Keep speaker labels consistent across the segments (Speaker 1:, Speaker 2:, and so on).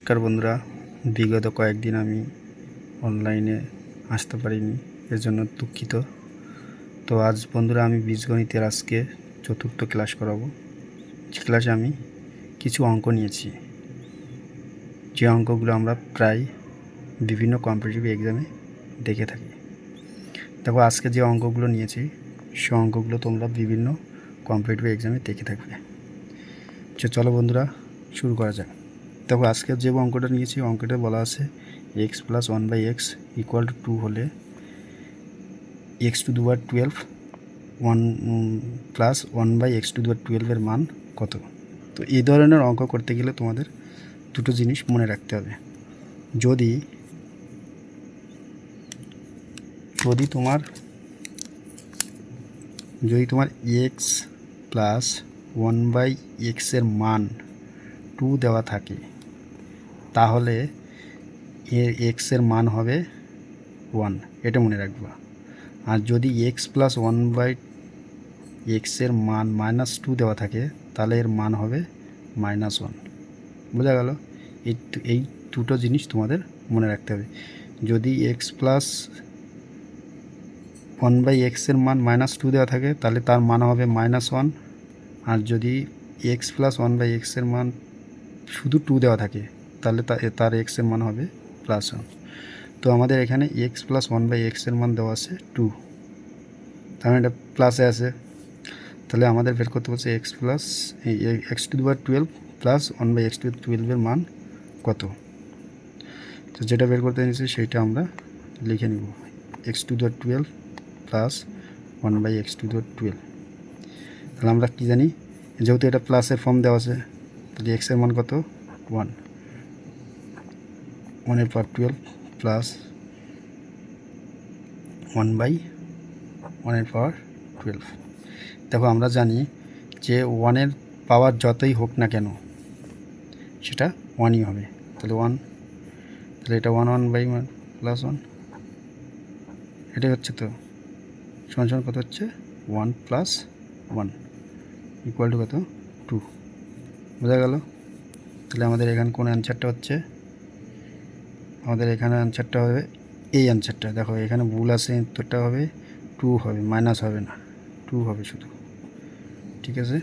Speaker 1: নমস্কার বন্ধুরা, বিগত কয়েকদিন আমি অনলাইনে আসতে পারিনি, এর জন্য দুঃখিত। তো আজ বন্ধুরা আমি বীজগণিতের আজকে চতুর্থ ক্লাস করাবো। যে ক্লাসে আমি কিছু অঙ্ক নিয়েছি, যে অঙ্কগুলো আমরা প্রায় বিভিন্ন কম্পিটিটিভ এক্সামে দেখে থাকি। দেখো, আজকে যে অঙ্কগুলো নিয়েছি সে অঙ্কগুলো তোমরা বিভিন্ন কম্পিটিটিভ এক্সামে দেখে থাকবে। চলো বন্ধুরা শুরু করা যাক। দেখো, আজকের যে অঙ্কটা নিয়েছি, অঙ্কটা বলা আছে x plus 1/x equal to 2 হলে x to the power 12 plus 1/x to the power 12 এর মান কত। তো এই ধরনের অঙ্ক করতে গেলে তোমাদের দুটো জিনিস মনে রাখতে হবে। যদি তোমার এক্স প্লাস 1/x এর মান 2 দেওয়া থাকে, তাহলে এর এক্স এর মান হবে 1, এটা মনে রাখবা। আর যদি এক্স প্লাস 1/x এর মান -2 দেওয়া থাকে, তাহলে এর মান হবে -1। বোঝা গেল? এই দুটো জিনিস তোমাদের মনে রাখতে হবে। যদি এক্স প্লাস 1/x এর মান -2 দেওয়া থাকে, তাহলে তার মান হবে -1। আর যদি এক্স প্লাস 1/x এর মান শুধু 2 দেওয়া থাকে, তাহলে তার এক্স এর মান হবে +1। তো আমাদের এখানে এক্স প্লাস 1/x এর মান দেওয়া আছে 2, তার মানে এটা প্লাসে আছে। তাহলে আমাদের বের করতে বলছে x plus x to the power 12 plus 1/x to দি 12 এর মান কত। তো যেটা বের করতে নিয়েছি সেইটা আমরা লিখে নিব, x to the power 12 plus 1/x to the power 12। তাহলে আমরা কী জানি, যেহেতু এটা প্লাসের ফর্ম দেওয়া আছে, তাহলে এক্সের মান কত 1, 1 এর পাওয়ার 12 প্লাস 1/1 এর পাওয়ার 12। দেখো, আমরা জানি যে 1 এর পাওয়ার যতই হোক না কেন সেটা 1ই হবে। তাহলে 1, তাহলে এটা 1/1 প্লাস 1, এটাই হচ্ছে। তো সমান কত হচ্ছে 1 প্লাস 1 ইকুয়াল টু কত 2। বোঝা গেল? তাহলে আমাদের এখানে কোন অ্যান্সারটা হচ্ছে, আমাদের এখানে অ্যান্সারটা হবে এই অ্যান্সারটা। দেখো, এখানে ভুল আছে, উত্তরটা হবে 2 হবে, মাইনাস হবে না, 2 হবে শুধু। ঠিক আছে,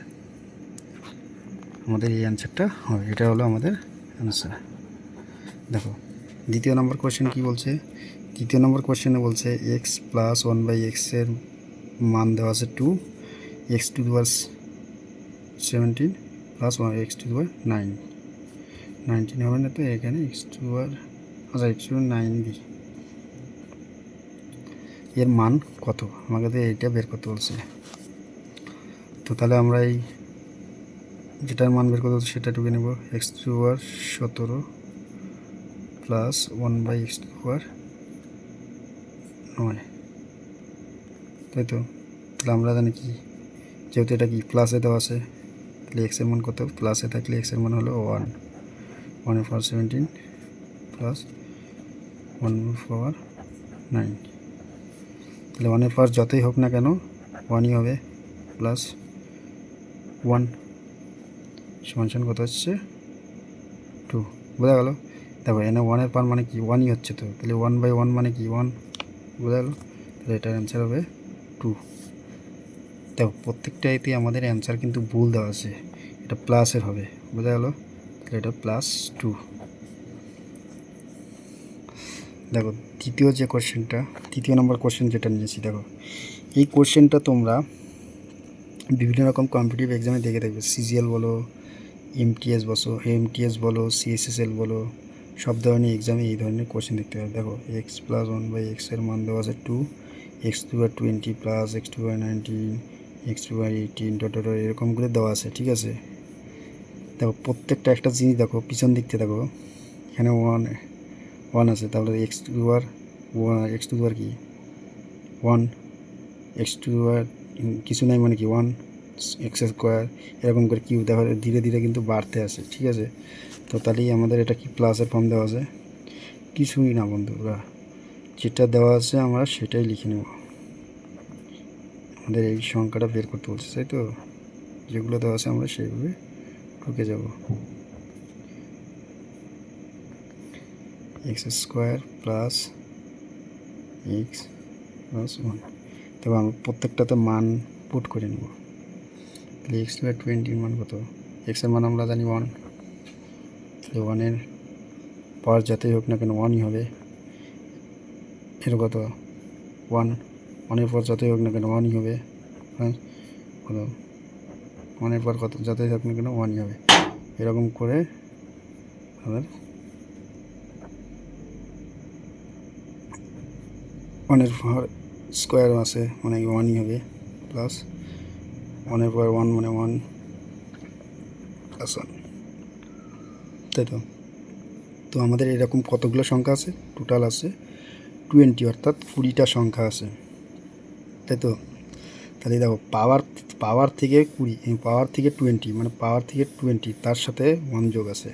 Speaker 1: আমাদের এই অ্যান্সারটা হবে, এটা হলো আমাদের অ্যান্সার। দেখো, দ্বিতীয় নম্বর কোশ্চেন কি বলছে। দ্বিতীয় নম্বর কোশ্চেনে বলছে এক্স প্লাস 1/x এর মান দেওয়া আছে 2, x to the power 17 plus x to the power 19 হবে না। তো এখানে এক্স টু দি পাওয়ার, আচ্ছা এক্স টু দি পাওয়ার 9 দিই, এর মান কত আমাকে তো এইটা বের করতে বলছে। তো তাহলে আমরা এই যেটার মান বের করতে বলছে সেটা টুকে নেব, x to the power 17 plus 1/x to the power 9, তাই তো। তাহলে আমরা জানি কি, যেহেতু এটা কি প্লাসে দেওয়া আছে, তাহলে এক্সের মান কত, প্লাসে থাকলে এক্সের মান হলো 1, 1 এর পাওয়ার 17 প্লাস 1 এর পাওয়ার 9। তাহলে 1 এর পাওয়ার যতই হোক না কেন 1ই হবে, প্লাস 1 সমান কত হচ্ছে 2। বোঝা গেল? দেখো, এখানে 1 এর পাওয়ার মানে কি 1ই হচ্ছে। তো তাহলে 1/1 মানে কি 1। বোঝা গেল? তাহলে এটার অ্যান্সার হবে 2। দেখো, প্রত্যেকটাইতেই আমাদের অ্যান্সার কিন্তু ভুল দেওয়া আছে, এটা প্লাসের হবে। বোঝা গেল? তাহলে এটা +2। দেখো, তৃতীয় নম্বর কোশ্চেন যেটা নিয়েছি, দেখো এই কোশ্চেনটা তোমরা বিভিন্ন রকম কম্পিটিটিভ এক্সামে দেখে থাকবে। সিজিএল বলো, এমটিএস বলো, সিএসএসএল বলো, সব ধরনের এক্সামে এই ধরনের কোশ্চেন দেখতে পাবে। দেখো, এক্স প্লাস 1/x এর মান দেওয়া আছে 2, x to the power 20 plus x to the power 19, x to the power 18 dot এরকম করে দেওয়া আছে। ঠিক আছে, দেখো প্রত্যেকটা একটা জিনিস দেখো, পিছন দিকতে দেখো, এখানে 1 আছে, তাহলে এক্স টু দি পাওয়ার কি 1, এক্স টু দি পাওয়ার কিছু নাই মানে কি 1, এক্স স্কোয়ার, এরকম করে কিউ দেখো ধীরে ধীরে কিন্তু বাড়তে আসে। ঠিক আছে, তো তাহলেই আমাদের এটা কি প্লাসের ফর্ম দেওয়া আছে, কিছুই না বন্ধুরা, যেটা দেওয়া আছে আমরা সেটাই লিখে নেব। আমাদের এই সংখ্যাটা বের করতে বলছে, তাই তো, যেগুলো দেওয়া আছে আমরা সেইভাবে ঢুকে যাব। X square plus x plus one. তবে আমরা প্রত্যেকটাতে মান পুট করে নেব। তাহলে এক্স স্কোয়ার 20 মান কত? এক্সের মান আমরা জানি 1, তাহলে 1-এর পাওয়ার যতই হোক না কেন 1ই হবে। এর কত? 1, 1-এর পর যতই হোক না কেন 1ই হবে। হ্যাঁ, কত? 1-এর পর কত যতই হোক না কেন 1ই হবে। এরকম করে আমাদের 1-এর পর স্কোয়ার আছে মানে 1ই হবে, প্লাস 1-এর পর 1 মানে 1 প্লাস 1, তাই তো? তো আমাদের এরকম কতগুলো সংখ্যা আছে? টোটাল আছে 20, অর্থাৎ 20টা সংখ্যা আছে, তাই তো? তাহলে দেখো পাওয়ার থেকে 20, পাওয়ার থেকে 20 মানে পাওয়ার থেকে 20, তার সাথে 1 যোগ আছে,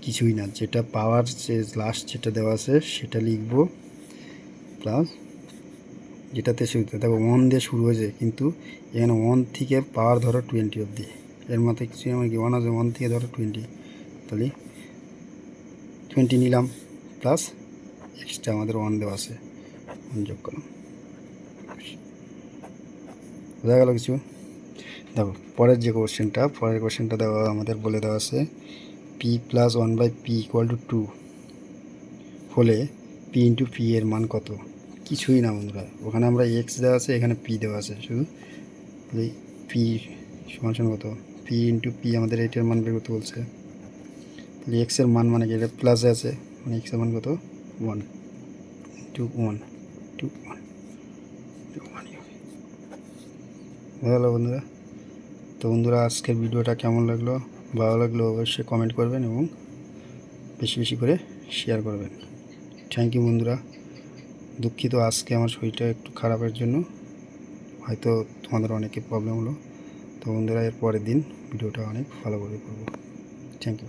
Speaker 1: কিছুই না। যেটা পাওয়ার যে লাস্ট যেটা দেওয়া আছে সেটা লিখব, প্লাস যেটাতে শুরু দেখো 1 দিয়ে শুরু হয়েছে, কিন্তু এখানে 1 থেকে পাওয়ার ধরো 20 অবধি, এর মধ্যে কিছু আমার কি 1 আছে, 1 থেকে ধরো 20, তাহলে 20 নিলাম, প্লাস এক্সট্রা আমাদের 1 দেওয়া আছে, 1 যোগ করলাম। বোঝা গেল কিছু? দেখো পরের কোশ্চেনটা দেওয়া আমাদের বলে দেওয়া আছে পি প্লাস 1/p = 2 হলে পি ইন্টু পি এর মান কত? কিছুই না বন্ধুরা, ওখানে আমরা এক্স দেওয়া আছে, এখানে পি দেওয়া আছে, শুধু পি সমান কত? পি ইন্টু পি, আমাদের এইটার মান বের করতে বলছে। তাহলে এক্সের মান মানে কি, এটা প্লাসে আছে, মানে এক্সের মান কত? 1 ইন্টু 1 টু 1 হলো বন্ধুরা। তো বন্ধুরা আজকের ভিডিওটা কেমন লাগলো? ভালো লাগলো অবশ্যই কমেন্ট করবেন এবং বেশি বেশি করে শেয়ার করবেন। থ্যাংক ইউ বন্ধুরা। দুঃখিত আজকে আমার শরীরটা একটু খারাপের জন্য, হয়তো তোমাদের অনেকে প্রবলেম হলো। তো বন্ধুরা এর পরের দিন ভিডিওটা অনেক ভালো করে করবো। Thank you.